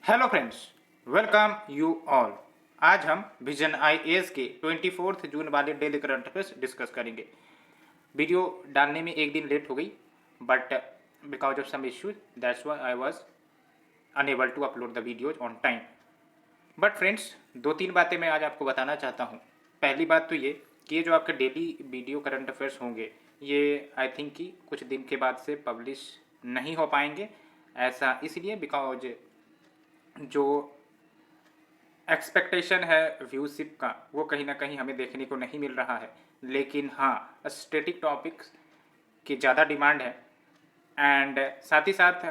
Hello friends, welcome you all. आज हम vision IAS के 24 जून वाले डेली करंट अफेयर्स डिस्कस करेंगे। वीडियो डालने में एक दिन लेट हो गई, but because of some issues that's why I was unable to upload the videos on time. But friends, दो तीन बातें मैं आज आपको बताना चाहता हूँ। पहली बात तो ये कि ये जो आपके डेली वीडियो करंट अफेयर्स होंगे, ये आई थिंक कि कुछ दिन के बाद से पब्लिश नहीं हो पाएंगे। ऐसा इसलिए बिकॉज जो एक्सपेक्टेशन है व्यूशिप का, वो कहीं ना कहीं हमें देखने को नहीं मिल रहा है। लेकिन हाँ, स्टैटिक टॉपिक्स की ज़्यादा डिमांड है। एंड साथ ही साथ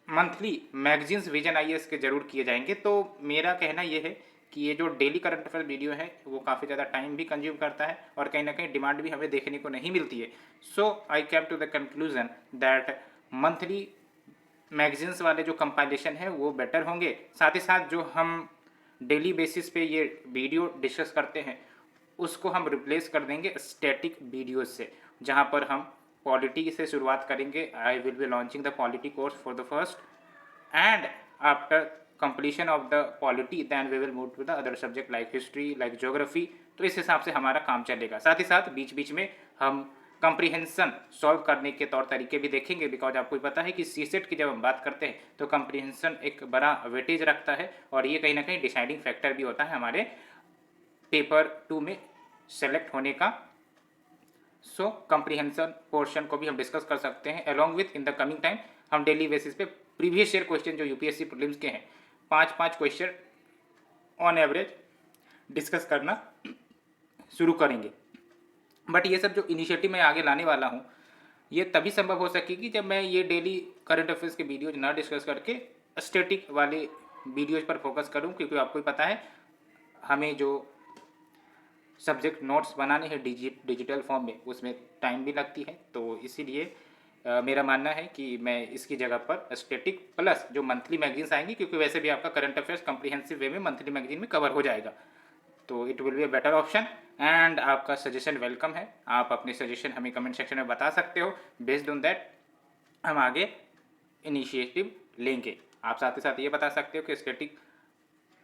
मंथली मैगजीन्स विजन आईएएस के जरूर किए जाएंगे। तो मेरा कहना ये है कि ये जो डेली करंट अफेयर वीडियो है वो काफ़ी ज़्यादा टाइम भी कंज्यूम करता है और कहीं ना कहीं डिमांड भी हमें देखने को नहीं मिलती है। So I came to the conclusion that monthly magazines वाले जो कंपाइलेशन है वो बेटर होंगे। साथ ही साथ जो हम डेली बेसिस पे ये वीडियो डिस्कस करते हैं उसको हम रिप्लेस कर देंगे स्टैटिक वीडियोज से, जहाँ पर हम पॉलिटी से शुरुआत करेंगे। I will be launching the polity course for the first, and after completion of the polity then we will move to the other subject like history like geography। तो इस हिसाब से हमारा काम चलेगा। साथ ही साथ बीच बीच में हम कंप्रीहेंशन सॉल्व करने के तौर तरीके भी देखेंगे। बिकॉज आपको पता है कि सीसेट की जब हम बात करते हैं तो कंप्रीहेंशन एक बड़ा वेटेज रखता है और ये कहीं ना कहीं डिसाइडिंग फैक्टर भी होता है हमारे पेपर 2 में सेलेक्ट होने का। सो कंप्रीहेंशन पोर्शन को भी हम डिस्कस कर सकते हैं along with in the coming time. हम डेली बेसिस पे प्रीवियस ईयर क्वेश्चन जो यूपीएससी प्रीलिम्स के हैं 5-5 क्वेश्चन ऑन एवरेज डिस्कस करना शुरू करेंगे। बट ये सब जो इनिशिएटिव मैं आगे लाने वाला हूँ ये तभी संभव हो सकेगी जब मैं ये डेली करंट अफेयर्स के वीडियोज ना डिस्कस करके स्टैटिक वाले वीडियोज पर फोकस करूँ। क्योंकि आपको ही पता है हमें जो सब्जेक्ट नोट्स बनाने हैं डिजिटल फॉर्म में उसमें टाइम भी लगती है। तो इसीलिए मेरा मानना है कि मैं इसकी जगह पर स्टैटिक प्लस जो मंथली मैगजीन्स आएंगी, क्योंकि वैसे भी आपका करंट अफेयर्स कम्प्रीहेंसिव वे में मंथली मैगजीन में कवर हो जाएगा, तो it will be a better option. And आपका सजेशन वेलकम है। आप अपने सजेशन हमें कमेंट सेक्शन में बता सकते हो। बेस्ड ऑन दैट हम आगे इनिशिएटिव लेंगे। आप साथ ही साथ ये बता सकते हो कि स्टैटिक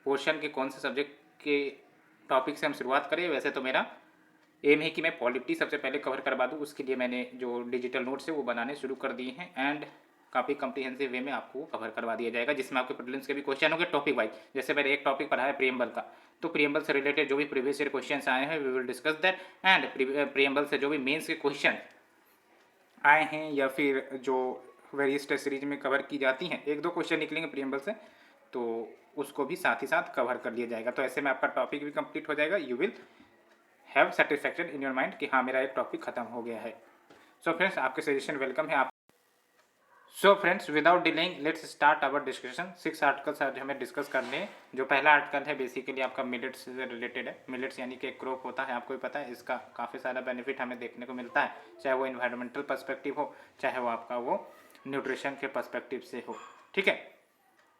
पोर्शन के कौन से सब्जेक्ट के टॉपिक से हम शुरुआत करें। वैसे तो मेरा एम है कि मैं पॉलिटी सबसे पहले कवर करवा दूँ, उसके लिए मैंने जो डिजिटल नोट्स है वो बनाने शुरू कर दिए हैं। एंड काफ़ी कम्प्रीहेंसिव वे में आपको कवर करवा दिया जाएगा, जिसमें आपके प्रीलिम्स के भी क्वेश्चन होंगे टॉपिक वाइज। जैसे मैंने एक टॉपिक पढ़ा है प्रियम्बल का, तो प्रियम्बल से रिलेटेड जो भी प्रीवियस ईयर क्वेश्चन आए हैं we will discuss that. And preamble से जो भी मेन्स के क्वेश्चन आए हैं या फिर जो वेरियस टेस्ट सीरीज में कवर की जाती हैं, एक दो क्वेश्चन निकलेंगे प्रियम्बल से, तो उसको भी साथ ही साथ कवर कर लिया जाएगा। तो ऐसे में आपका टॉपिक भी कंप्लीट हो जाएगा। You will have satisfaction in your mind कि हाँ मेरा एक टॉपिक खत्म हो गया है। सो फ्रेंड्स, आपके सजेशन वेलकम है। आप so friends, without delaying let's start our discussion. 6 articles आज हमें डिस्कस करने हैं। जो पहला आर्टिकल है बेसिकली आपका मिलेट्स से रिलेटेड है। मिलेट्स यानी कि एक क्रॉप होता है, आपको भी पता है, इसका काफ़ी सारा बेनिफिट हमें देखने को मिलता है, चाहे वो इन्वायरमेंटल पर्सपेक्टिव हो, चाहे वो आपका वो न्यूट्रिशन के पर्सपेक्टिव से हो। ठीक है,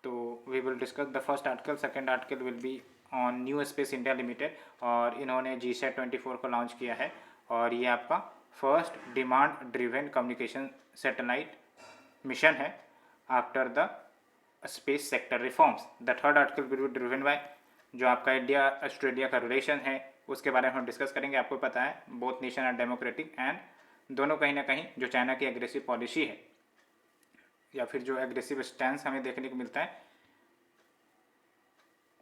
तो we will discuss the first article. Second article will be on new space India limited, और इन्होंने GSAT 24 को लॉन्च किया है और ये आपका first demand driven communication satellite mission है after the space sector reforms. The third article will be driven by जो आपका इंडिया ऑस्ट्रेलिया का रिलेशन है, उसके बारे में हम डिस्कस करेंगे। आपको पता है both nation are democratic and दोनों कहीं ना कहीं जो चाइना की एग्रेसिव पॉलिसी है या फिर जो एग्रेसिव स्टैंस हमें देखने को मिलता है,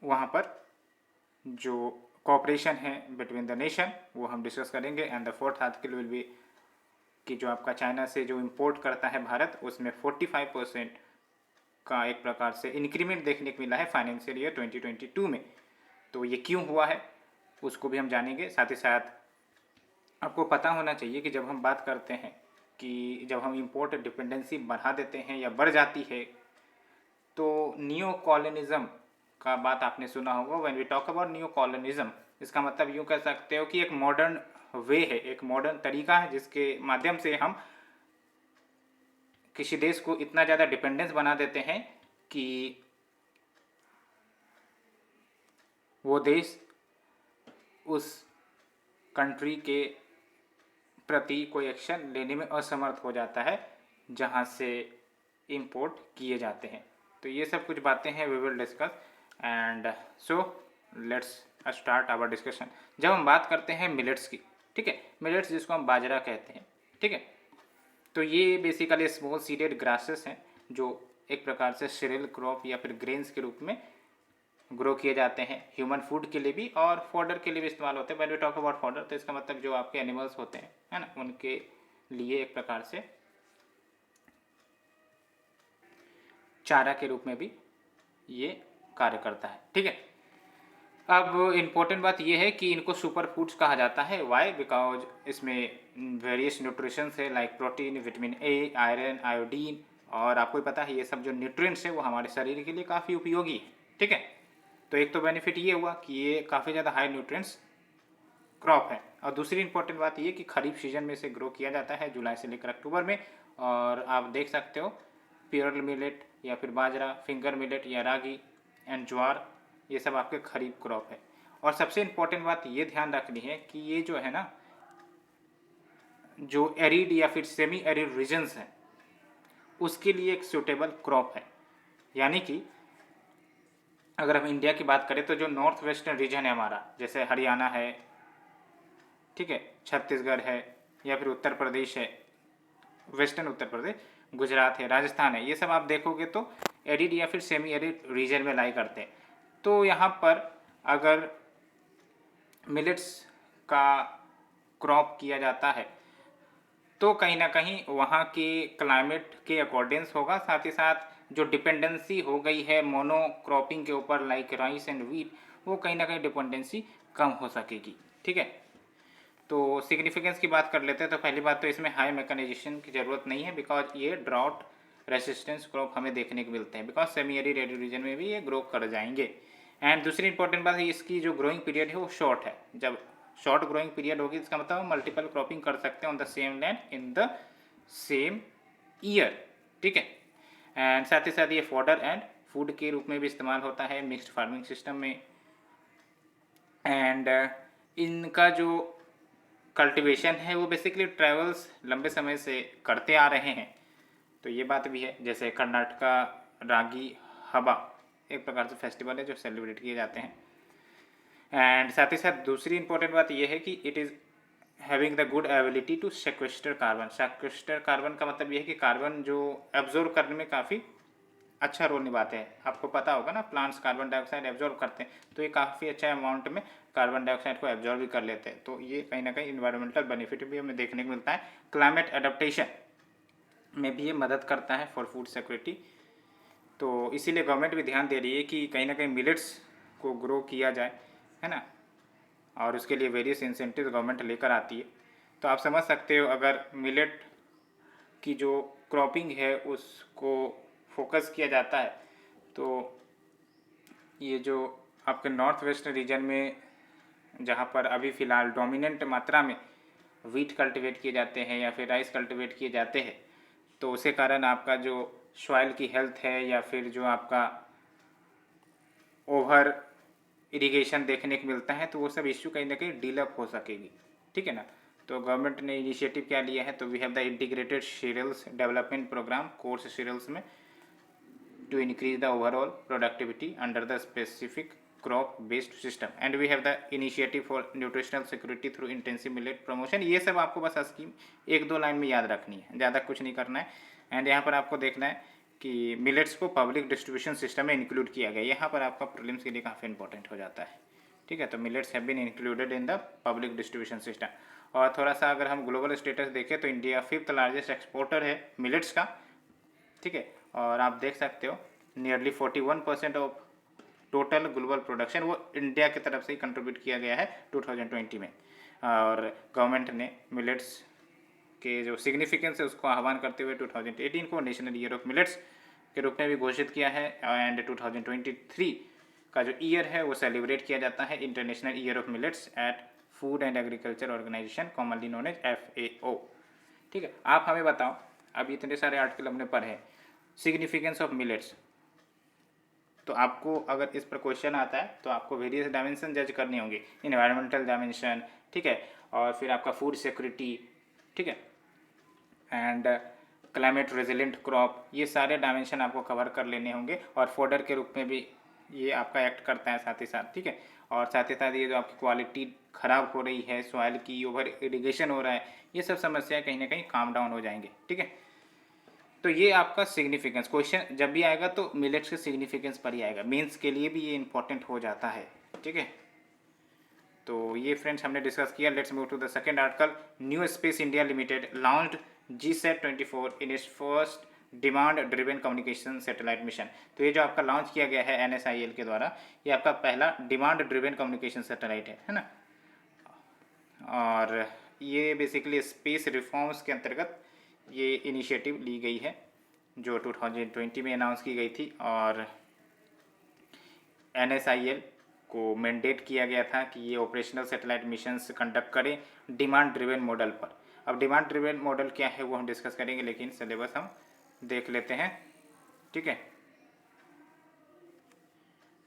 वहाँ पर जो कोऑपरेशन है बिटवीन द नेशन वो हम डिस्कस करेंगे। And the fourth article will B कि जो आपका चाइना से जो इंपोर्ट करता है भारत, उसमें 45% का एक प्रकार से इंक्रीमेंट देखने को मिला है फाइनेंशियल ईयर 2022 में। तो ये क्यों हुआ है उसको भी हम जानेंगे। साथ ही साथ आपको पता होना चाहिए कि जब हम बात करते हैं कि जब हम इंपोर्ट डिपेंडेंसी बढ़ा देते हैं या बढ़ जाती है, तो न्यू कॉलोनिज्म का बात आपने सुना होगा। When we talk about new colonialism, इसका मतलब यूँ कह सकते हो कि एक मॉडर्न वे है, एक मॉडर्न तरीका है जिसके माध्यम से हम किसी देश को इतना ज़्यादा डिपेंडेंस बना देते हैं कि वो देश उस कंट्री के प्रति कोई एक्शन लेने में असमर्थ हो जाता है जहाँ से इंपोर्ट किए जाते हैं। तो ये सब कुछ बातें हैं we will discuss and so let's start our discussion. जब हम बात करते हैं मिलेट्स की, ठीक है, मिलेट्स जिसको हम बाजरा कहते हैं, ठीक है, तो ये बेसिकली स्मॉल सीडेड ग्रासेस हैं जो एक प्रकार से सीरियल क्रॉप या फिर ग्रेन्स के रूप में ग्रो किए जाते हैं। ह्यूमन फूड के लिए भी और फॉडर के लिए भी इस्तेमाल होते हैं। When we talk about fodder तो इसका मतलब जो आपके एनिमल्स होते हैं, है ना, उनके लिए एक प्रकार से चारा के रूप में भी ये कार्य करता है, ठीक है। अब इम्पोर्टेंट बात यह है कि इनको सुपर फूड्स कहा जाता है। वाई? बिकॉज इसमें वेरियस न्यूट्रिशंस है like protein, vitamin A, iron, iodine, और आपको पता है ये सब जो न्यूट्रिएंट्स है वो हमारे शरीर के लिए काफ़ी उपयोगी है, ठीक है। तो एक तो बेनिफिट ये हुआ कि ये काफ़ी ज़्यादा हाई न्यूट्रिएंट्स क्रॉप है, और दूसरी इंपॉर्टेंट बात ये कि खरीफ सीजन में इसे ग्रो किया जाता है जुलाई से लेकर अक्टूबर में। और आप देख सकते हो प्योरल मिलेट या फिर बाजरा, फिंगर मिलेट या रागी एंड ज्वार, ये सब आपके खरीफ क्रॉप है। और सबसे इम्पोर्टेंट बात ये ध्यान रखनी है कि ये जो है ना, जो एरिड या फिर सेमी एरिड रीजन्स हैं उसके लिए एक सूटेबल क्रॉप है। यानी कि अगर हम इंडिया की बात करें तो जो नॉर्थ वेस्टर्न रीजन है हमारा, जैसे हरियाणा है, ठीक है, छत्तीसगढ़ है या फिर उत्तर प्रदेश है, वेस्टर्न उत्तर प्रदेश, गुजरात है, राजस्थान है, ये सब आप देखोगे तो एरिड या फिर सेमी एरिड रीजन में लाई करते हैं। तो यहाँ पर अगर मिलेट्स का क्रॉप किया जाता है तो कहीं ना कहीं वहाँ के क्लाइमेट के अकॉर्डिंग्स होगा, साथ ही साथ जो डिपेंडेंसी हो गई है मोनो क्रॉपिंग के ऊपर लाइक राइस एंड वीट, वो कहीं ना कहीं डिपेंडेंसी कम हो सकेगी, ठीक है। तो सिग्निफिकेंस की बात कर लेते हैं। तो पहली बात तो इसमें हाई मैकेनाइजेशन की ज़रूरत नहीं है बिकॉज ये ड्राउट रेसिस्टेंस क्रॉप हमें देखने को मिलते हैं, बिकॉज सेमी एरिड रीजन में भी ये ग्रो कर जाएंगे। एंड दूसरी इंपॉर्टेंट बात है इसकी जो ग्रोइंग पीरियड है वो शॉर्ट है। जब शॉर्ट ग्रोइंग पीरियड होगी इसका मतलब हम मल्टीपल क्रॉपिंग कर सकते हैं on the same land in the same year, ठीक है। एंड साथ ही साथ ये फॉडर एंड फूड के रूप में भी इस्तेमाल होता है मिक्स्ड फार्मिंग सिस्टम में। एंड इनका जो कल्टीवेशन है वो बेसिकली ट्रैवल्स लंबे समय से करते आ रहे हैं, तो ये बात भी है। जैसे कर्नाटका रागी हबा एक प्रकार से फेस्टिवल है जो सेलिब्रेट किए जाते हैं। एंड साथ ही साथ दूसरी इंपॉर्टेंट बात यह है कि it is having the good ability to sequester carbon. Sequester carbon का मतलब यह है कि कार्बन जो एब्जॉर्व करने में काफ़ी अच्छा रोल निभाते हैं। आपको पता होगा ना, प्लांट्स कार्बन डाइऑक्साइड एब्जॉर्व करते हैं, तो ये काफ़ी अच्छा अमाउंट में कार्बन डाइऑक्साइड को एब्जॉर्व भी कर लेते हैं। तो ये कहीं ना कहीं इन्वायरमेंटल बेनिफिट भी हमें देखने को मिलता है। क्लाइमेट एडेप्टेशन में भी ये मदद करता है फॉर फूड सिक्योरिटी। तो इसीलिए गवर्नमेंट भी ध्यान दे रही है कि कहीं ना कहीं मिलेट्स को ग्रो किया जाए, है ना, और उसके लिए वेरियस इंसेंटिव गवर्नमेंट लेकर आती है। तो आप समझ सकते हो अगर मिलेट की जो क्रॉपिंग है उसको फोकस किया जाता है तो ये जो आपके नॉर्थ वेस्ट रीजन में जहाँ पर अभी फ़िलहाल डोमिनेंट मात्रा में वीट कल्टीवेट किए जाते हैं या फिर राइस कल्टीवेट किए जाते हैं, तो उसके कारण आपका जो सॉइल की हेल्थ है या फिर जो आपका ओवर इरिगेशन देखने को मिलता है, तो वो सब इश्यू कहीं ना कहीं डीलअप हो सकेगी, ठीक है ना। तो गवर्नमेंट ने इनिशिएटिव क्या लिया है, तो we have the integrated cereals development programme coarse cereals में to increase the overall productivity under the specific crop based system, and we have the initiative for nutritional security through intensive millet promotion। ये सब आपको बस scheme एक दो line में याद रखनी है, ज़्यादा कुछ नहीं करना है। एंड यहाँ पर आपको देखना है कि मिलेट्स को पब्लिक डिस्ट्रीब्यूशन सिस्टम में इंक्लूड किया गया। यहाँ पर आपका प्रीलिम्स के लिए काफ़ी इंपॉर्टेंट हो जाता है, ठीक है। तो millets have been included in the public distribution system. और थोड़ा सा अगर हम ग्लोबल स्टेटस देखें तो इंडिया 5th लार्जेस्ट एक्सपोर्टर है मिलेट्स का, ठीक है। और आप देख सकते हो nearly 41% of total global production वो इंडिया की तरफ से ही कंट्रीब्यूट किया गया है 2020 में। और गवर्नमेंट ने मिलेट्स के जो सिग्निफिकेंस है उसको आह्वान करते हुए 2018 को नेशनल ईयर ऑफ मिलेट्स के रूप में भी घोषित किया है। एंड 2023 का जो ईयर है वो सेलिब्रेट किया जाता है international year of millets at food and agriculture organisation commonly known as FAO, ठीक है। आप हमें बताओ, अब इतने सारे आर्टिकल हमने पढ़े हैं सिग्निफिकेंस ऑफ मिलेट्स, तो आपको अगर इस पर क्वेश्चन आता है तो आपको वेरियस डायमेंशन जज करने होंगे, इन्वायरमेंटल डायमेंशन, ठीक है, और फिर आपका फूड सिक्योरिटी, ठीक है, एंड क्लाइमेट रेजिलेंट क्रॉप, ये सारे डायमेंशन आपको कवर कर लेने होंगे। और फोडर के रूप में भी ये आपका एक्ट करता है साथ ही साथ, ठीक है। और साथ ही साथ ये जो आपकी क्वालिटी ख़राब हो रही है, सॉइल की ओवर इरिगेशन हो रहा है, ये सब समस्याएं कहीं ना कहीं काम डाउन हो जाएंगे, ठीक है। तो ये आपका सिग्निफिकेंस क्वेश्चन जब भी आएगा तो मिलेट्स के सिग्निफिकेंस पर ही आएगा, मीन्स के लिए भी ये इंपॉर्टेंट हो जाता है, ठीक है। तो ये फ्रेंड्स हमने डिस्कस किया। Let's move to the second article. New space India limited launched GSAT-24 in its first demand driven communication satellite mission. तो ये जो आपका लॉन्च किया गया है NSIL के द्वारा, ये आपका पहला डिमांड ड्रिवन कम्युनिकेशन सैटेलाइट है ना। और ये बेसिकली स्पेस रिफॉर्म्स के अंतर्गत ये इनिशिएटिव ली गई है, जो 2020 में अनाउंस की गई थी। और NSIL को मैंडेट किया गया था कि ये ऑपरेशनल सैटेलाइट मिशंस कंडक्ट करें डिमांड ड्रिवन मॉडल पर। अब डिमांड ड्रिवन मॉडल क्या है वो हम डिस्कस करेंगे, लेकिन सिलेबस हम देख लेते हैं, ठीक है।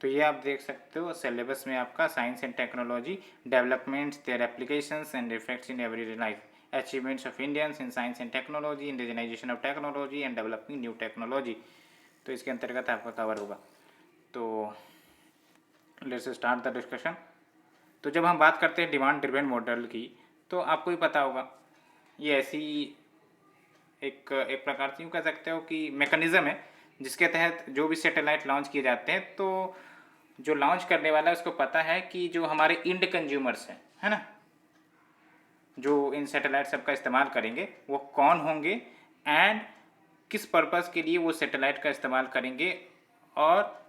तो ये आप देख सकते हो सिलेबस में आपका science and technology developments, their applications and effects in everyday life, achievements of Indians in science and technology, indigenisation of technology and developing new technology. तो इसके अंतर्गत आपका कवर होगा। तो लेट्स स्टार्ट द डिस्कशन। तो जब हम बात करते हैं डिमांड ड्रिवन मॉडल की, तो आपको ही पता होगा ये ऐसी एक प्रकार से यूँ कह सकते हो कि मैकेनिज़्म है जिसके तहत जो भी सैटेलाइट लॉन्च किए जाते हैं, तो जो लॉन्च करने वाला है उसको पता है कि जो हमारे इंड कंज्यूमर्स हैं, है ना, जो इन सैटेलाइट सब का इस्तेमाल करेंगे वो कौन होंगे एंड किस पर्पस के लिए वो सैटेलाइट का इस्तेमाल करेंगे, और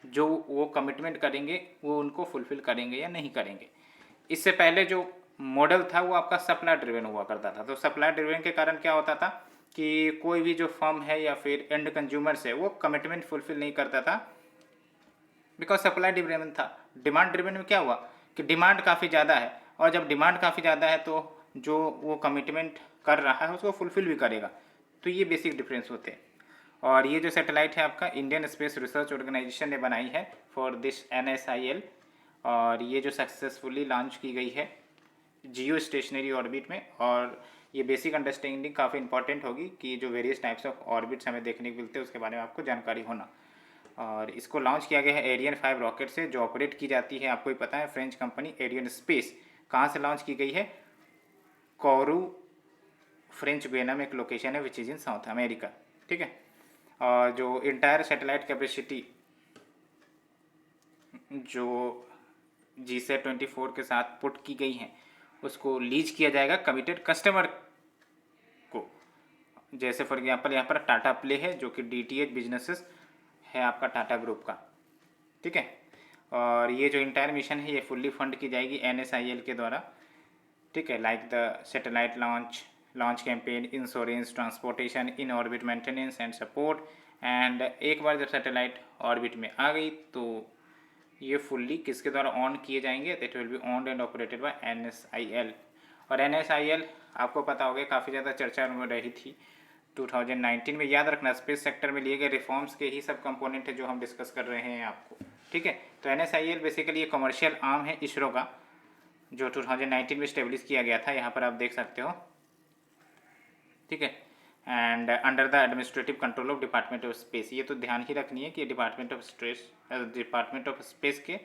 जो वो कमिटमेंट करेंगे वो उनको फुलफ़िल करेंगे या नहीं करेंगे। इससे पहले जो मॉडल था वो आपका सप्लाई ड्रिवन हुआ करता था। तो सप्लाई ड्रिवन के कारण क्या होता था कि कोई भी जो फर्म है या फिर एंड कंज्यूमर्स है वो कमिटमेंट फुलफ़िल नहीं करता था, बिकॉज सप्लाई ड्रिवन था। डिमांड ड्रिवन में क्या हुआ कि डिमांड काफ़ी ज़्यादा है, और जब डिमांड काफ़ी ज़्यादा है तो जो वो कमिटमेंट कर रहा है उसको फुलफ़िल भी करेगा। तो ये बेसिक डिफरेंस होते हैं। और ये जो सैटेलाइट है आपका इंडियन स्पेस रिसर्च ऑर्गेनाइजेशन ने बनाई है फॉर दिस NSIL, और ये जो सक्सेसफुली लॉन्च की गई है जियो स्टेशनरी ऑर्बिट में। और ये बेसिक अंडरस्टैंडिंग काफ़ी इंपॉर्टेंट होगी कि जो वेरियस टाइप्स ऑफ ऑर्बिट्स हमें देखने को मिलते हैं उसके बारे में आपको जानकारी होना। और इसको लॉन्च किया गया है एरियन 5 रॉकेट से, जो ऑपरेट की जाती है, आपको ही पता है, फ्रेंच कंपनी एरियन स्पेस। कहाँ से लॉन्च की गई है? कोरू फ्रेंच गुयाना में एक लोकेशन है which is in south America, ठीक है। और जो इंटायर सैटेलाइट कैपेसिटी जो GSAT-24 के साथ पुट की गई है उसको लीज किया जाएगा कमिटेड कस्टमर को। जैसे फॉर एग्जांपल यहाँ पर टाटा प्ले है जो कि DTH बिजनेसेस है आपका टाटा ग्रुप का, ठीक है। और ये जो इंटायर मिशन है ये फुल्ली फंड की जाएगी NSIL के द्वारा, ठीक है। Like the satellite launch campaign, insurance, transportation, in orbit maintenance and support. And एक बार जब सैटेलाइट ऑर्बिट में आ गई तो ये फुल्ली किसके द्वारा ऑन किए जाएंगे? That will be owned and operated by NSIL। और NSIL आपको पता होगा काफ़ी ज़्यादा चर्चा में रही थी 2019 में। याद रखना स्पेस सेक्टर में लिए गए रिफॉर्म्स के ही सब कंपोनेंट है जो हम डिस्कस कर रहे हैं आपको, ठीक है। तो NSIL बेसिकली ये कमर्शियल आर्म है इसरो का, जो 2019 में स्टेब्लिश किया गया था, यहाँ पर आप देख सकते हो, ठीक है। And under the administrative control of department of space. ये तो ध्यान ही रखनी है कि डिपार्टमेंट ऑफ स्पेस के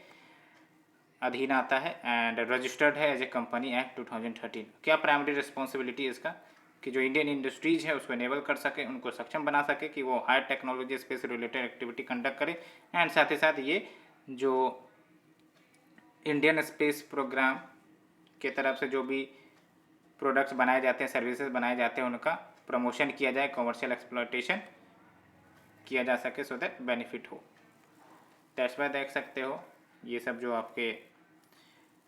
अधीन आता है एंड रजिस्टर्ड है एज ए कंपनी एक्ट 2013। क्या प्राइमरी रिस्पॉन्सिबिलिटी है इसका? कि जो इंडियन इंडस्ट्रीज है उसको इनेबल कर सके, उनको सक्षम बना सके कि वो high technology space related activity conduct करे। एंड साथ ही साथ ये जो इंडियन स्पेस प्रोग्राम के तरफ से जो भी प्रोडक्ट्स बनाए जाते हैं, सर्विसेज बनाए जाते हैं, उनका प्रमोशन किया जाए, कमर्शियल एक्सप्लॉयटेशन किया जा सके, सो दैट बेनिफिट हो। दैट्स वाई देख सकते हो ये सब जो आपके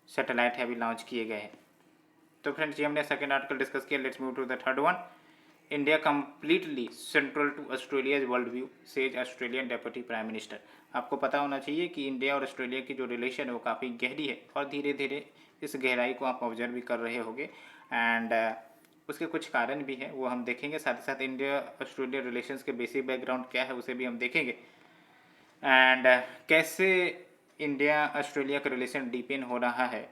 सैटेलाइट है अभी लॉन्च किए गए हैं। तो फ्रेंड्स ये हमने सेकेंड आर्टिकल डिस्कस किया। Let's move to the third one. India completely central to Australia's world view, says Australian deputy prime minister. आपको पता होना चाहिए कि इंडिया और ऑस्ट्रेलिया की जो रिलेशन है वो काफ़ी गहरी है, और धीरे धीरे इस गहराई को आप ऑब्जर्व भी कर रहे होंगे। एंड उसके कुछ कारण भी हैं, वो हम देखेंगे। साथ ही साथ इंडिया ऑस्ट्रेलिया रिलेशंस के बेसिक बैकग्राउंड क्या है उसे भी हम देखेंगे। एंड कैसे इंडिया ऑस्ट्रेलिया का रिलेशन डीपेन हो रहा है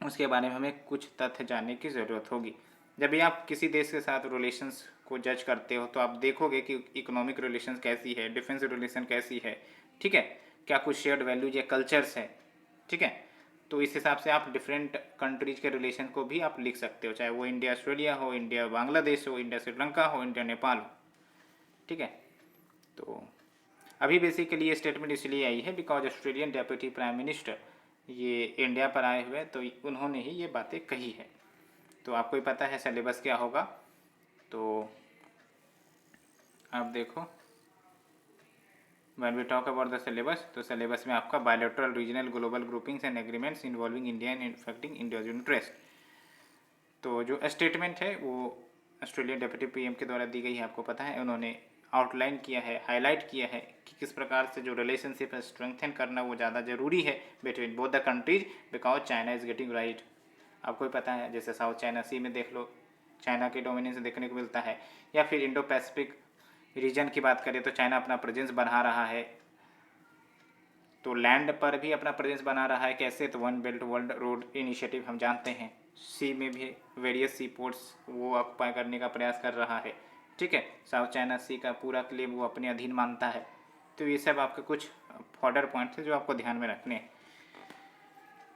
उसके बारे में हमें कुछ तथ्य जानने की ज़रूरत होगी। जब भी आप किसी देश के साथ रिलेशंस को जज करते हो तो आप देखोगे कि इकोनॉमिक रिलेशन कैसी है, डिफेंस रिलेशन कैसी है, ठीक है, क्या कुछ शेयर्ड वैल्यूज या कल्चर्स है, ठीक है। तो इस हिसाब से आप डिफरेंट कंट्रीज के रिलेशन को भी आप लिख सकते हो, चाहे वो इंडिया ऑस्ट्रेलिया हो, इंडिया बांग्लादेश हो, इंडिया श्रीलंका हो, इंडिया नेपाल हो, ठीक है। तो अभी बेसिकली ये स्टेटमेंट इसलिए आई है because Australian deputy prime minister ये इंडिया पर आए हुए, तो उन्होंने ही ये बातें कही है। तो आपको ही पता है सिलेबस क्या होगा, तो आप देखो when we talk about the syllabus, तो सिलेबस में आपका bilateral regional global groupings and agreements involving India and infecting India's interest. तो जो स्टेटमेंट है वो ऑस्ट्रेलियन डेप्यूटी पीएम के द्वारा दी गई है, आपको पता है, उन्होंने आउटलाइन किया है, हाईलाइट किया है कि किस प्रकार से जो रिलेशनशिप है स्ट्रेंथन करना वो ज़्यादा ज़रूरी है between both the countries because China is getting right. आपको ही पता है, जैसे साउथ चाइना सी में देख लो, चाइना के डोमिनेंस देखने को मिलता है, या फिर इंडो पैसिफिक रीजन की बात करें तो चाइना अपना प्रेजेंस बढ़ा रहा है, तो लैंड पर भी अपना प्रेजेंस बना रहा है। कैसे? तो one belt world road initiative हम जानते हैं, सी में भी वेरियस सी पोर्ट्स वो ऑक्युपाई करने का प्रयास कर रहा है, ठीक है। साउथ चाइना सी का पूरा क्लेम वो अपने अधीन मानता है। तो ये सब आपके कुछ फॉर्डर पॉइंट्स हैं जो आपको ध्यान में रखने हैं।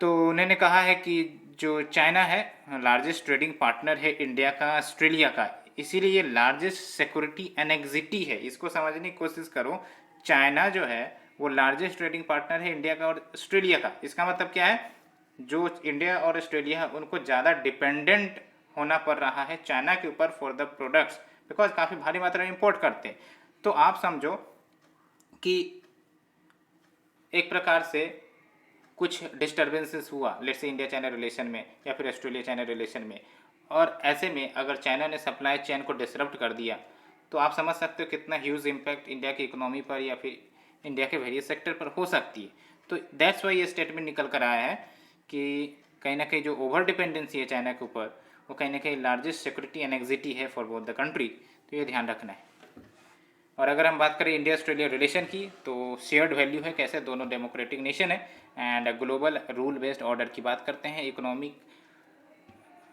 तो उन्होंने कहा है कि जो चाइना है लार्जेस्ट ट्रेडिंग पार्टनर है इंडिया का, ऑस्ट्रेलिया का, इसीलिए ये लार्जेस्ट सिक्योरिटी एनेक्सिटी है। इसको समझने की कोशिश करो, चाइना जो है वो लार्जेस्ट ट्रेडिंग पार्टनर है इंडिया का और ऑस्ट्रेलिया का। इसका मतलब क्या है, जो इंडिया और ऑस्ट्रेलिया है उनको ज़्यादा डिपेंडेंट होना पड़ रहा है चाइना के ऊपर फॉर द प्रोडक्ट्स, बिकॉज काफ़ी भारी मात्रा में इम्पोर्ट करते हैं। तो आप समझो कि एक प्रकार से कुछ डिस्टर्बेंसेस हुआ let's say India China relation में या फिर ऑस्ट्रेलिया चाइना रिलेशन में, और ऐसे में अगर चाइना ने सप्लाई चेन को डिसरप्ट कर दिया तो आप समझ सकते हो कितना ह्यूज इम्पैक्ट इंडिया की इकोनॉमी पर या फिर इंडिया के वेरियस सेक्टर पर हो सकती है। तो दैट्स वाई ये स्टेटमेंट निकल कर आया है कि कहीं ना कहीं जो ओवर डिपेंडेंसी है चाइना के ऊपर वो कहीं ना कहीं लार्जेस्ट सिक्योरिटी एनेक्सिटी है फॉर बोथ द कंट्री। तो ये ध्यान रखना है। और अगर हम बात करें इंडिया ऑस्ट्रेलिया रिलेशन की, तो शेयर्ड वैल्यू है, कैसे दोनों डेमोक्रेटिक नेशन है, and global rule based order की बात करते हैं। इकोनॉमिक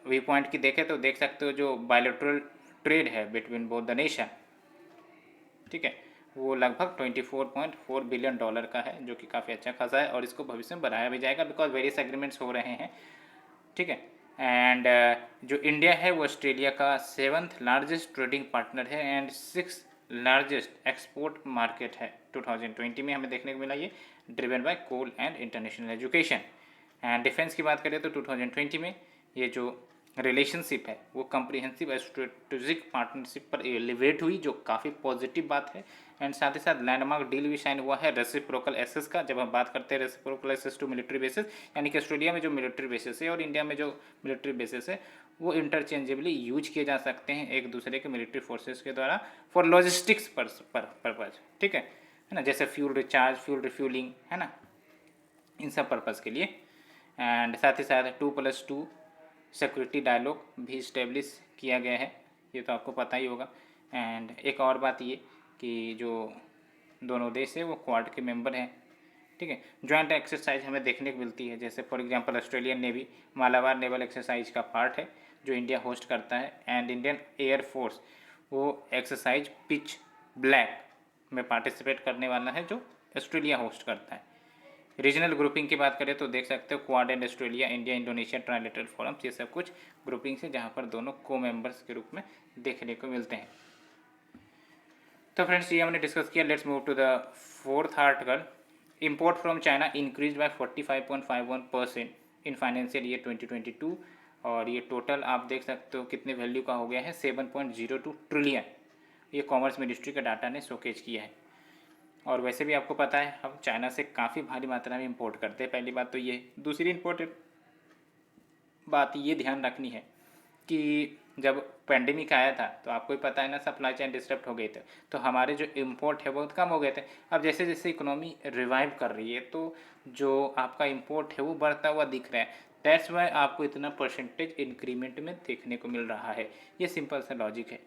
वी पॉइंट की देखें तो देख सकते हो जो बायोलेटरल ट्रेड है बिटवीन बोथ द नेशन, ठीक है, वो लगभग 24.4 बिलियन डॉलर का है, जो कि काफ़ी अच्छा खासा है और इसको भविष्य में बढ़ाया भी जाएगा बिकॉज वेरियस एग्रीमेंट्स हो रहे हैं, ठीक है। एंड जो इंडिया है वो ऑस्ट्रेलिया का 7th लार्जेस्ट ट्रेडिंग पार्टनर है and 6th largest export market है। 2020 में हमें देखने को मिला ये, driven by coal and international education. And defence की बात करें तो 2020 में ये जो रिलेशनशिप है वो कम्प्रीहेंसिव स्ट्रेटेजिक पार्टनरशिप पर एलिवेट हुई, जो काफ़ी पॉजिटिव बात है। एंड साथ ही साथ लैंडमार्क डील भी साइन हुआ है रेसिप्रोकल एसेस का। जब हम बात करते हैं reciprocal access to military bases, यानी कि ऑस्ट्रेलिया में जो मिलिट्री बेसिस है और इंडिया में जो मिलिट्री बेसिस है वो इंटरचेंजेबली यूज किए जा सकते हैं एक दूसरे के मिलिट्री फोर्सेस के द्वारा फॉर लॉजिस्टिक्स पर्पज, ठीक है ना, जैसे फ्यूल रिचार्ज, फ्यूल रिफ्यूलिंग, है ना, इन सब पर्पज़ के लिए। एंड साथ ही साथ 2+2 सिक्योरिटी डायलॉग भी इस्टेब्लिश किया गया है, ये तो आपको पता ही होगा। एंड एक और बात ये कि जो दोनों देश है वो क्वाड के मेंबर हैं, ठीक है। जॉइंट एक्सरसाइज हमें देखने को मिलती है, जैसे for example Australian navy Malabar naval exercise का पार्ट है जो इंडिया होस्ट करता है, एंड इंडियन एयरफोर्स वो एक्सरसाइज पिच ब्लैक में पार्टिसिपेट करने वाला है जो ऑस्ट्रेलिया होस्ट करता है। रीजनल ग्रुपिंग की बात करें तो देख सकते हो quad and Australia, India, Indonesia trilateral forums, ये सब कुछ ग्रुपिंग्स हैं जहाँ पर दोनों को मेंबर्स के रूप में देखने को मिलते हैं। तो फ्रेंड्स ये हमने डिस्कस किया। Let's move to the 4th article. Import from China increase by 45.51% in financial year 2022, और ये टोटल आप देख सकते हो कितने वैल्यू का हो गया है, 7.02 ट्रिलियन। ये कॉमर्स मिनिस्ट्री का डाटा ने शोकेज किया है। और वैसे भी आपको पता है हम चाइना से काफ़ी भारी मात्रा में इंपोर्ट करते हैं, पहली बात तो ये। दूसरी इम्पोर्टेंट बात ये ध्यान रखनी है कि जब पेंडेमिक आया था तो आपको ही पता है ना, सप्लाई चेन डिस्टर्ब हो गए थे, तो हमारे जो इम्पोर्ट है बहुत कम हो गए थे। अब जैसे जैसे इकोनॉमी रिवाइव कर रही है तो जो आपका इम्पोर्ट है वो बढ़ता हुआ दिख रहा है। दैट्स वाई आपको इतना परसेंटेज इंक्रीमेंट में देखने को मिल रहा है। ये सिंपल सा लॉजिक है।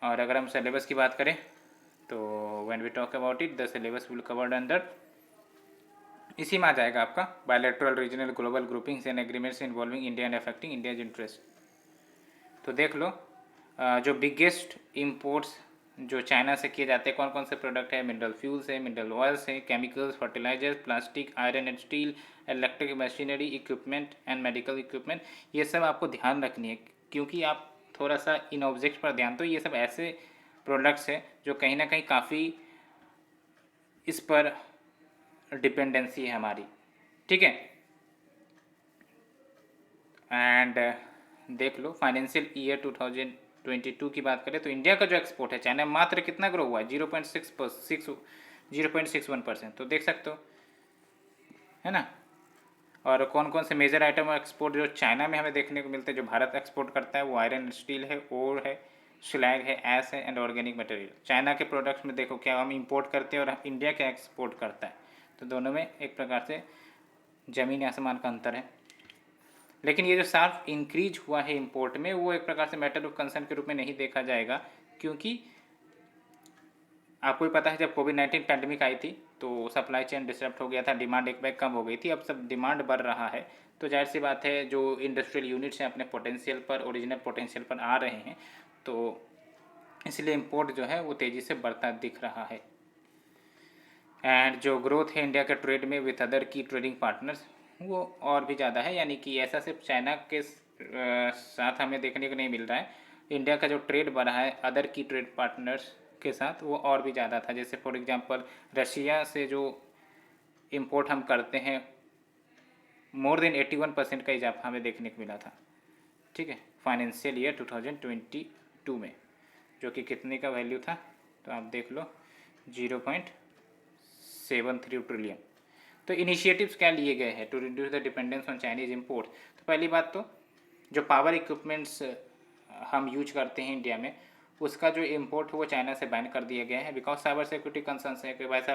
और अगर हम सिलेबस की बात करें तो when we talk about it the syllabus will covered under, इसी में आ जाएगा आपका bilateral regional global groupings and agreements involving India and affecting India's interest. तो देख लो जो बिगेस्ट इम्पोर्ट्स जो चाइना से किए जाते हैं कौन कौन से प्रोडक्ट है, मिनरल फ्यूल्स है, मिनरल ऑयल्स है, chemicals, fertilisers, plastic, iron and steel, electric machinery equipment and medical equipment. ये सब आपको ध्यान रखनी है, क्योंकि आप थोड़ा सा इन ऑब्जेक्ट पर ध्यान दो। ये सब ऐसे प्रोडक्ट्स हैं जो कहीं ना कहीं काफ़ी इस पर डिपेंडेंसी है हमारी, ठीक है। एंड देख लो फाइनेंशियल ईयर 2022 की बात करें तो इंडिया का जो एक्सपोर्ट है चाइना मात्र कितना ग्रो हुआ है, 0.61%, तो देख सकते हो, है ना। और कौन कौन से मेजर आइटम और एक्सपोर्ट जो चाइना में हमें देखने को मिलते हैं, जो भारत एक्सपोर्ट करता है, वो आयरन स्टील है, ओर है, स्लैग है, एस है एंड ऑर्गेनिक मटेरियल। चाइना के प्रोडक्ट्स में देखो क्या हम इंपोर्ट करते हैं और इंडिया क्या एक्सपोर्ट करता है, तो दोनों में एक प्रकार से ज़मीन आसमान का अंतर है। लेकिन ये जो साफ इंक्रीज हुआ है इंपोर्ट में, वो एक प्रकार से मैटर ऑफ कंसर्न के रूप में नहीं देखा जाएगा, क्योंकि आपको भी पता है जब कोविड-19 पैंडमिक आई थी तो सप्लाई चेन डिस्टर्ब हो गया था, डिमांड एक बैग कम हो गई थी। अब सब डिमांड बढ़ रहा है, तो जाहिर सी बात है जो इंडस्ट्रियल यूनिट्स हैं अपने पोटेंशियल पर, ओरिजिनल पोटेंशियल पर आ रहे हैं, तो इसलिए इंपोर्ट जो है वो तेज़ी से बढ़ता दिख रहा है। एंड जो ग्रोथ है इंडिया के ट्रेड में विथ अदर की ट्रेडिंग पार्टनर्स, वो और भी ज़्यादा है, यानी कि ऐसा सिर्फ चाइना के साथ हमें देखने को नहीं मिल रहा है। इंडिया का जो ट्रेड बढ़ा है अदर की ट्रेड पार्टनर्स के साथ, वो और भी ज़्यादा था। जैसे फॉर एग्जांपल रशिया से जो इंपोर्ट हम करते हैं, मोर देन 81% का इजाफा हमें देखने को मिला था, ठीक है, फाइनेंशियल ईयर 2022 में, जो कि कितने का वैल्यू था, तो आप देख लो 0.73 ट्रिलियन। तो इनिशिएटिव्स क्या लिए गए हैं to reduce the dependence on Chinese import. तो पहली बात तो जो पावर इक्विपमेंट्स हम यूज करते हैं इंडिया में, उसका जो इम्पोर्ट है वो चाइना से बैन कर दिया गया है, बिकॉज साइबर सिक्योरिटी कंसर्न्स है कि वैसा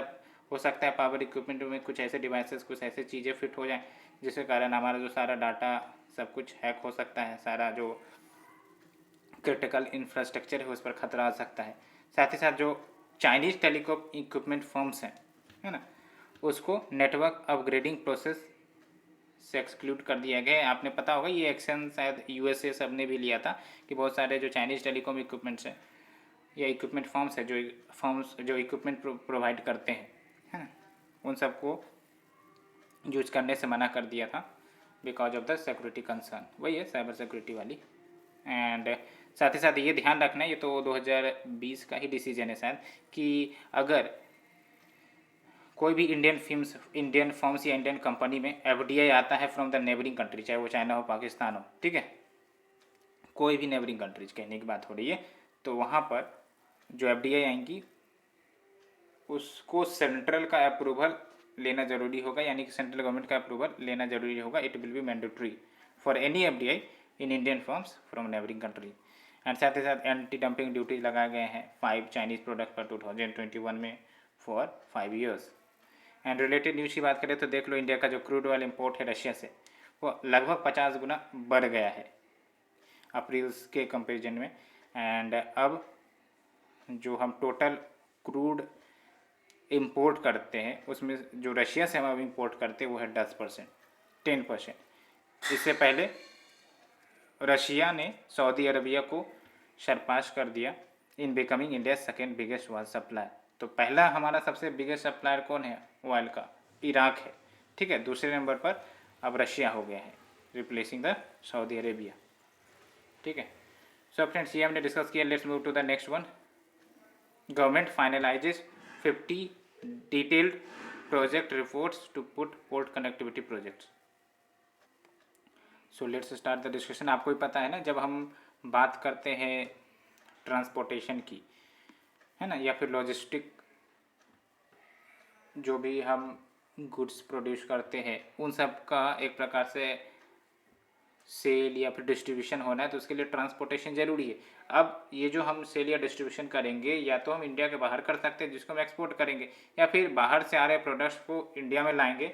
हो सकता है पावर इक्विपमेंट में कुछ ऐसे डिवाइसेस, कुछ ऐसे चीज़ें फिट हो जाएं जिसके कारण हमारा जो सारा डाटा सब कुछ हैक हो सकता है, सारा जो क्रिटिकल इंफ्रास्ट्रक्चर है उस पर खतरा आ सकता है। साथ ही साथ जो चाइनीज़ टेलीकॉम इक्विपमेंट फर्म्स हैं, है ना, उसको नेटवर्क अपग्रेडिंग प्रोसेस से एक्सक्लूड कर दिया गया है। आपने पता होगा ये एक्शन शायद यूएसए सब ने भी लिया था कि बहुत सारे जो चाइनीज़ टेलीकॉम इक्विपमेंट्स हैं या इक्विपमेंट फर्म्स है, जो इक्विपमेंट प्रोवाइड करते हैं, है ना, उन सबको यूज करने से मना कर दिया था because of the security concern. वही है साइबर सिक्योरिटी वाली। एंड साथ ही साथ ये ध्यान रखना है, ये तो 2020 का ही डिसीजन है शायद, कि अगर कोई भी इंडियन फर्म्स या इंडियन कंपनी में एफडीआई आता है फ्रॉम द नेबरिंग कंट्री, चाहे वो चाइना हो, पाकिस्तान हो, ठीक है, कोई भी नेबरिंग कंट्रीज कहने की बात हो रही है, तो वहाँ पर जो एफडीआई आएंगी उसको सेंट्रल का अप्रूवल लेना जरूरी होगा, यानी कि सेंट्रल गवर्नमेंट का अप्रूवल लेना जरूरी होगा। It will be mandatory for any FDI in Indian firms from neighbouring country. And साथ ही साथ एंटी डंपिंग ड्यूटीज लगाए गए हैं 5 चाइनीज़ प्रोडक्ट पर 2021 में for 5 years. And related news की बात करें तो देख लो इंडिया का जो क्रूड ऑयल इम्पोर्ट है रशिया से, वो लगभग 50 गुना बढ़ गया है अप्रैल के कंपेरिजन में। एंड अब जो हम टोटल क्रूड इंपोर्ट करते हैं उसमें जो रशिया से हम अब इंपोर्ट करते हैं वो है 10%। इससे पहले रशिया ने सऊदी अरबिया को सरपास कर दिया in becoming India second biggest oil supplier. तो पहला हमारा सबसे बिगेस्ट सप्लायर कौन है ऑयल का, इराक है, ठीक है। दूसरे नंबर पर अब रशिया हो गया है, रिप्लेसिंग द सऊदी अरेबिया, ठीक है। सो फ्रेंड्स ये हमने डिस्कस किया। Let's move to the next one. Government finalises 50 detailed project reports to put port connectivity projects. So let's start the discussion. आपको भी पता है ना, जब हम बात करते हैं ट्रांसपोर्टेशन की, है ना, या फिर लॉजिस्टिक, जो भी हम गुड्स प्रोड्यूस करते हैं उन सब का एक प्रकार से सेल या फिर डिस्ट्रीब्यूशन होना है, तो उसके लिए ट्रांसपोर्टेशन ज़रूरी है। अब ये जो हम सेल या डिस्ट्रीब्यूशन करेंगे, या तो हम इंडिया के बाहर कर सकते हैं जिसको हम एक्सपोर्ट करेंगे, या फिर बाहर से आ रहे प्रोडक्ट्स को इंडिया में लाएंगे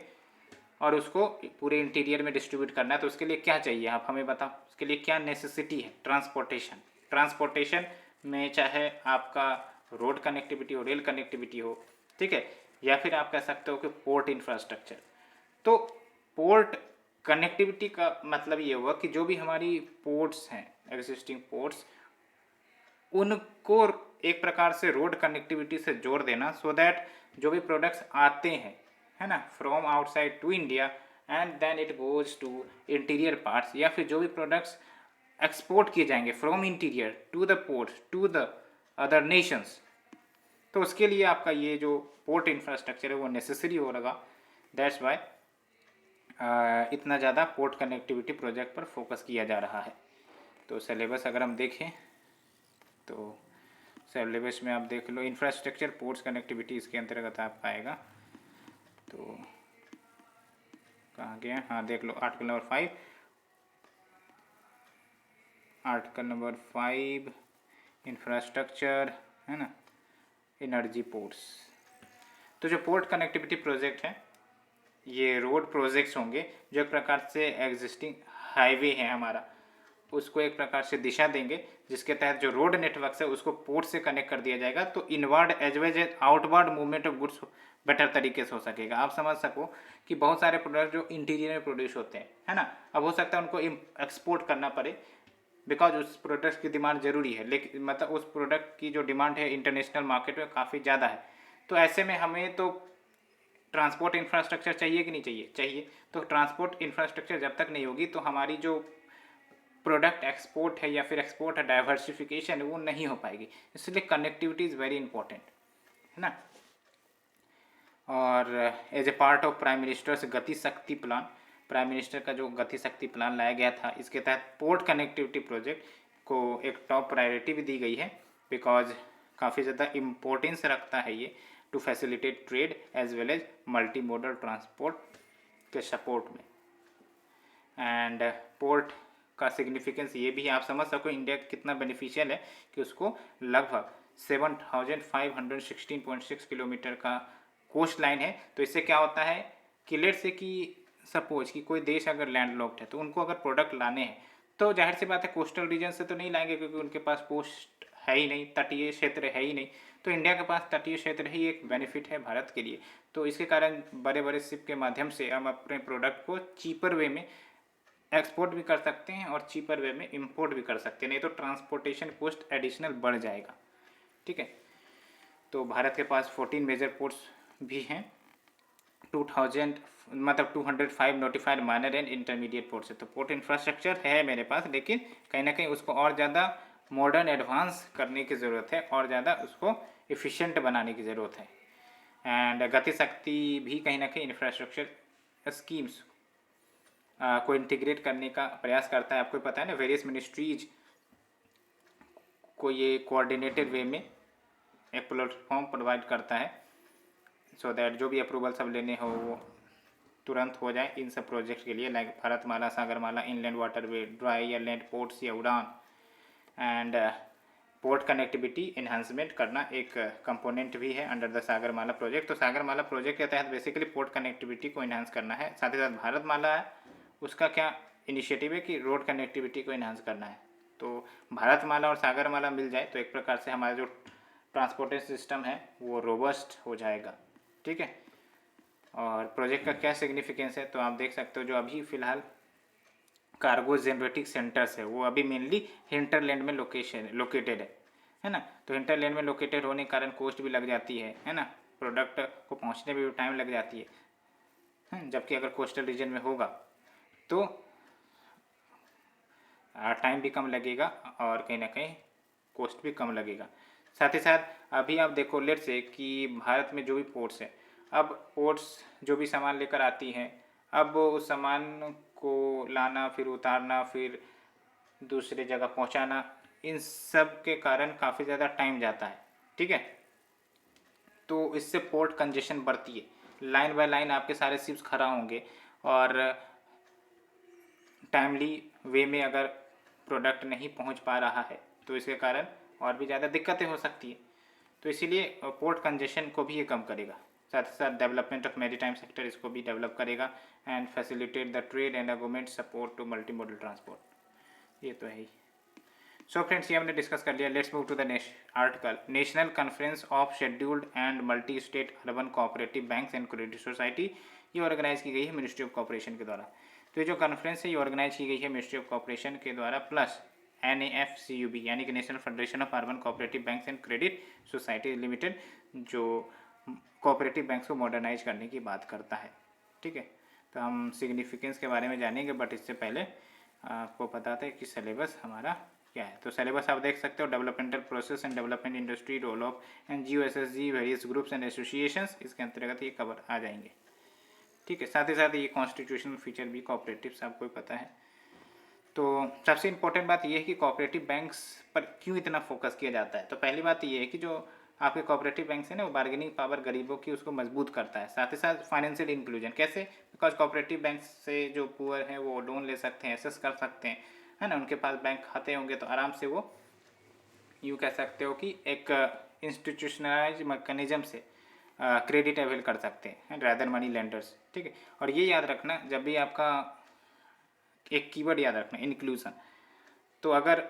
और उसको पूरे इंटीरियर में डिस्ट्रीब्यूट करना है। तो उसके लिए क्या चाहिए आप हमें बताओ, उसके लिए क्या नेसेसिटी है। ट्रांसपोर्टेशन में चाहे आपका रोड कनेक्टिविटी हो, रेल कनेक्टिविटी हो, ठीक है, या फिर आप कह सकते हो कि पोर्ट इंफ्रास्ट्रक्चर। तो पोर्ट कनेक्टिविटी का मतलब ये हुआ कि जो भी हमारी पोर्ट्स हैं, एग्जिस्टिंग पोर्ट्स, उनको एक प्रकार से रोड कनेक्टिविटी से जोड़ देना, सो दैट जो भी प्रोडक्ट्स आते हैं, है ना, from outside to India and then it goes to interior parts, या फिर जो भी प्रोडक्ट्स एक्सपोर्ट किए जाएंगे from interior to the port to the other nations, तो उसके लिए आपका ये जो पोर्ट इंफ्रास्ट्रक्चर है वो नेसेसरी होगा। दैट्स वाई इतना ज़्यादा पोर्ट कनेक्टिविटी प्रोजेक्ट पर फोकस किया जा रहा है। तो सिलेबस अगर हम देखें तो सिलेबस में आप देख लो, इंफ्रास्ट्रक्चर पोर्ट्स कनेक्टिविटी इसके अंतर्गत आपका आएगा। तो कहाँ गया, हाँ देख लो, article number 5, article number 5 infrastructure, है ना, एनर्जी पोर्ट्स। तो जो पोर्ट कनेक्टिविटी प्रोजेक्ट है ये रोड प्रोजेक्ट्स होंगे जो एक प्रकार से एग्जिस्टिंग हाईवे है हमारा, उसको एक प्रकार से दिशा देंगे, जिसके तहत जो रोड नेटवर्क है उसको पोर्ट से कनेक्ट कर दिया जाएगा, तो inward as well as outward movement of goods better तरीके से हो सकेगा। आप समझ सको कि बहुत सारे प्रोडक्ट जो इंटीरियर में प्रोड्यूस होते हैं, है ना, अब हो सकता है उनको एक्सपोर्ट करना पड़े, बिकॉज उस प्रोडक्ट की डिमांड जरूरी है, लेकिन मतलब उस प्रोडक्ट की जो डिमांड है इंटरनेशनल मार्केट में काफ़ी ज़्यादा है। तो ऐसे में हमें तो ट्रांसपोर्ट इंफ्रास्ट्रक्चर चाहिए कि नहीं चाहिए, चाहिए। तो ट्रांसपोर्ट इंफ्रास्ट्रक्चर जब तक नहीं होगी तो हमारी जो प्रोडक्ट एक्सपोर्ट है या फिर एक्सपोर्ट है डाइवर्सिफिकेशन है वो नहीं हो पाएगी, इसलिए कनेक्टिविटी इज़ वेरी इंपॉर्टेंट, है ना। और as a part of prime minister's Gati Shakti plan, prime minister का जो गति शक्ति प्लान लाया गया था, इसके तहत पोर्ट कनेक्टिविटी प्रोजेक्ट को एक टॉप प्रायोरिटी भी दी गई है, बिकॉज काफ़ी ज़्यादा इम्पोर्टेंस रखता है ये to facilitate trade as well as multi modal transport के सपोर्ट में। एंड पोर्ट का सिग्निफिकेंस ये भी आप समझ सको इंडिया कितना बेनिफिशियल है कि उसको लगभग 7516.6 किलोमीटर का कोस्ट लाइन है। तो इससे क्या होता है कि लेट से कि सपोज कि कोई देश अगर लैंडलॉक्ड है तो उनको अगर प्रोडक्ट लाने हैं तो जाहिर सी बात है कोस्टल रीजन से तो नहीं लाएंगे, क्योंकि उनके पास कोस्ट है ही नहीं, तटीय क्षेत्र है ही नहीं। तो इंडिया के पास तटीय क्षेत्र ही एक बेनिफिट है भारत के लिए, तो इसके कारण बड़े बड़े शिप के माध्यम से हम अपने प्रोडक्ट को चीपर वे में एक्सपोर्ट भी कर सकते हैं और चीपर वे में इंपोर्ट भी कर सकते हैं, नहीं तो ट्रांसपोर्टेशन कॉस्ट एडिशनल बढ़ जाएगा, ठीक है। तो भारत के पास 14 मेजर पोर्ट्स भी हैं, 2000 मतलब 205 notified minor and intermediate ports है। तो पोर्ट इंफ्रास्ट्रक्चर है मेरे पास, लेकिन कहीं ना कहीं उसको और ज़्यादा मॉडर्न एडवांस करने की ज़रूरत है और ज़्यादा उसको एफिशिएंट बनाने की ज़रूरत है। एंड गति शक्ति भी कहीं ना कहीं इंफ्रास्ट्रक्चर स्कीम्स को इंटीग्रेट करने का प्रयास करता है। आपको पता है ना, वेरियस मिनिस्ट्रीज को ये कोऑर्डिनेटेड वे में एक प्लेटफॉर्म प्रोवाइड करता है, सो दैट जो भी अप्रूवल सब लेने हो वो तुरंत हो जाए इन सब प्रोजेक्ट के लिए, like Bharatmala, Sagarmala, inland waterway, dry या लैंड पोर्ट्स या उड़ान। एंड पोर्ट कनेक्टिविटी इन्हांसमेंट करना एक कंपोनेंट भी है अंडर द सागरमाला प्रोजेक्ट। तो सागरमाला प्रोजेक्ट के तहत बेसिकली पोर्ट कनेक्टिविटी को इन्हांस करना है। साथ ही साथ भारतमाला है, उसका क्या इनिशिएटिव है कि रोड कनेक्टिविटी को इन्हांस करना है। तो भारतमाला और सागरमाला मिल जाए तो एक प्रकार से हमारा जो ट्रांसपोर्टेशन सिस्टम है वो रोबस्ट हो जाएगा, ठीक है। और प्रोजेक्ट का क्या सिग्निफिकेंस है तो आप देख सकते हो, जो अभी फ़िलहाल कार्गो जनरेटिंग सेंटर्स है वो अभी मेनली हिंटरलैंड में लोकेटेड है ना। तो हिंटरलैंड में लोकेटेड होने के कारण कॉस्ट भी लग जाती है ना, प्रोडक्ट को पहुंचने में भी टाइम लग जाती है। जबकि अगर कोस्टल रीजन में होगा तो टाइम भी कम लगेगा और कहीं ना कहीं कॉस्ट भी कम लगेगा। साथ ही साथ अभी आप देखो लेट से कि भारत में जो भी पोर्ट्स है, अब पोर्ट्स जो भी सामान लेकर आती हैं, अब उस सामान को लाना, फिर उतारना, फिर दूसरी जगह पहुंचाना, इन सब के कारण काफ़ी ज़्यादा टाइम जाता है, ठीक है। तो इससे पोर्ट कंजेशन बढ़ती है, लाइन बाय लाइन आपके सारे शिप्स खड़ा होंगे और टाइमली वे में अगर प्रोडक्ट नहीं पहुंच पा रहा है तो इसके कारण और भी ज़्यादा दिक्कतें हो सकती है। तो इसीलिए पोर्ट कंजेशन को भी ये कम करेगा। साथ ही साथ डेवलपमेंट ऑफ मैरीटाइम सेक्टर इसको भी डेवलप करेगा and facilitate the trade and government support to multi modal transport. ये तो है ही। सो फ्रेंड्स, ये हमने डिस्कस कर लिया। Let's move to the next article. National conference of scheduled and multi state urban cooperative banks and credit society, ये organise की गई है मिनिस्ट्री ऑफ कॉर्पोरेशन के द्वारा। तो ये जो कॉन्फ्रेंस है ये ऑर्गेनाइज की गई है मिनिस्ट्री ऑफ कॉर्पोरेशन के द्वारा प्लस NAFCUB यानी कि national federation of urban cooperative banks and credit society limited, जो कोऑपरेटिव बैंक्स को मॉडर्नाइज करने की बात करता है। ठीक है, तो हम सिग्निफिकेंस के बारे में जानेंगे, बट इससे पहले आपको बताते हैं कि सिलेबस हमारा क्या है। तो सिलेबस आप देख सकते हो, developmental process and development industry, role of NGO SSG, various groups and associations, इसके अंतर्गत ये कवर आ जाएंगे। ठीक है, साथ ही साथ ये कॉन्स्टिट्यूशनल फीचर भी कोऑपरेटिव्स आपको पता है। तो सबसे इम्पोर्टेंट बात ये है कि कोऑपरेटिव बैंक्स पर क्यों इतना फोकस किया जाता है। तो पहली बात ये है कि जो आपके कोऑपरेटिव बैंक्स हैं ना, वो बार्गेनिंग पावर गरीबों की उसको मजबूत करता है। साथ ही साथ फाइनेंशियल इंक्लूजन कैसे, बिकॉज कोऑपरेटिव बैंक से जो पुअर हैं वो लोन ले सकते हैं, एक्सेस कर सकते हैं, है ना, उनके पास बैंक खाते होंगे तो आराम से वो यूँ कह सकते हो कि एक इंस्टीट्यूशनलाइज मैकेनिज्म से क्रेडिट अवेल कर सकते हैं रैदर मनी लेंडर्स। ठीक है, और ये याद रखना, जब भी आपका एक कीवर्ड याद रखना, इंक्लूजन, तो अगर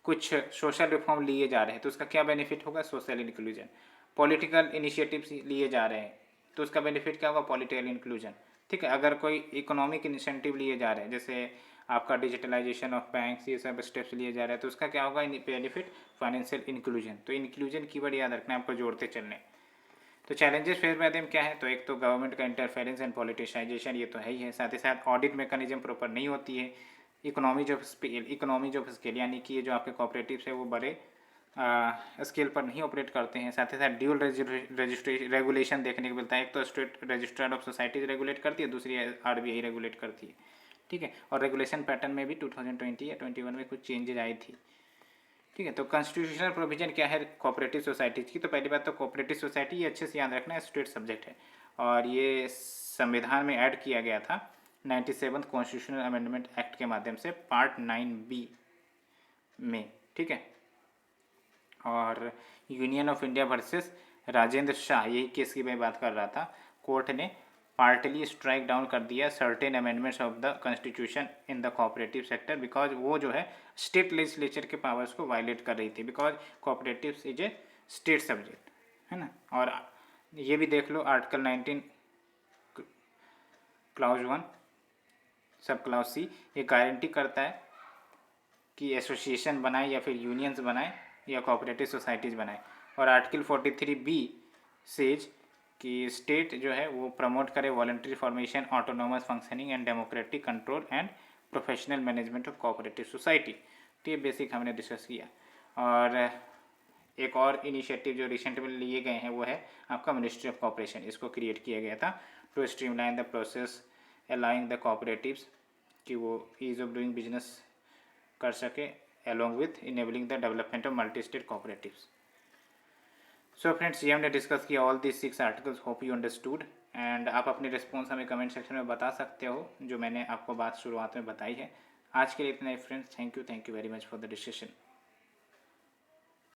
कुछ सोशल रिफॉर्म लिए जा रहे हैं तो उसका क्या बेनिफिट होगा, सोशल इंक्लूजन। पॉलिटिकल इनिशिएटिव्स लिए जा रहे हैं तो उसका बेनिफिट क्या होगा, पॉलिटिकल इंक्लूजन। ठीक है, अगर कोई इकोनॉमिक इंसेंटिव लिए जा रहे हैं, जैसे आपका डिजिटलाइजेशन ऑफ बैंक्स, ये सब स्टेप्स लिए जा रहे हैं, तो उसका क्या होगा बेनिफिट, फाइनेंशियल इंक्लूजन। तो इंक्लूजन कीवर्ड याद रखना है आपको, जोड़ते चलने। तो चैलेंजेस फेस में आते हैं क्या है, तो एक तो गवर्नमेंट का इंटरफेरेंस एंड पॉलिटिसाइजेशन, ये तो है ही है। साथ ही साथ ऑडिट मैकेनिज्म प्रॉपर नहीं होती है। इकोनॉमीज ऑफ स्केल यानी कि ये जो आपके कोऑपरेटिव्स है वो बड़े स्केल पर नहीं ऑपरेट करते हैं। साथ ही साथ ड्यूल रजिस्ट्रेशन रेगुलेशन देखने को मिलता है, एक तो state registrar of societies regulate करती है, दूसरी RBI रेगुलेट करती है। ठीक है, और रेगुलेशन पैटर्न में भी 2020 या 21 में कुछ चेंजेज आई थी। ठीक है, तो कॉन्स्टिट्यूशनल प्रोविजन क्या है कोऑपरेटिव सोसाइटीज़ की। तो पहली बात तो कोऑपरेटिव सोसाइटी, ये अच्छे से याद रखना है, स्टेट सब्जेक्ट है और ये संविधान में ऐड किया गया था 97th कॉन्स्टिट्यूशनल अमेंडमेंट एक्ट के माध्यम से पार्ट 9B में। ठीक है, और union of India versus Rajendra Shah, यही केस की मैं बात कर रहा था, कोर्ट ने पार्टली स्ट्राइक डाउन कर दिया certain amendments of the constitution in the cooperative sector, because वो जो है स्टेट लेजिस्लेचर के पावर्स को वायलेट कर रही थी, because cooperative is a state subject, है ना। और ये भी देख लो आर्टिकल 19 क्लाउज 1 सब क्लाउज C, ये गारंटी करता है कि एसोसिएशन बनाए या फिर यूनियंस बनाए या कोऑपरेटिव सोसाइटीज़ बनाए। और आर्टिकल 43B सेज कि स्टेट जो है वो प्रमोट करे voluntary formation, autonomous functioning and democratic control and professional management of cooperative society. तो ये बेसिक हमने डिस्कस किया। और एक और इनिशिएटिव जो रिसेंट में लिए गए हैं वो है आपका मिनिस्ट्री ऑफ कॉपरेशन, इसको क्रिएट किया गया था to streamline the process allowing the cooperatives कि वो ईज ऑफ डूइंग बिजनेस कर सके along with enabling the development of multi-state cooperatives. So friends, ये हमने डिस्कस किया all this 6 articles, hope you understood. And आप अपनी रिस्पॉन्स हमें कमेंट सेक्शन में बता सकते हो, जो मैंने आपको बात शुरुआत में बताई है। आज के लिए इतना ही friends, thank you very much for the discussion.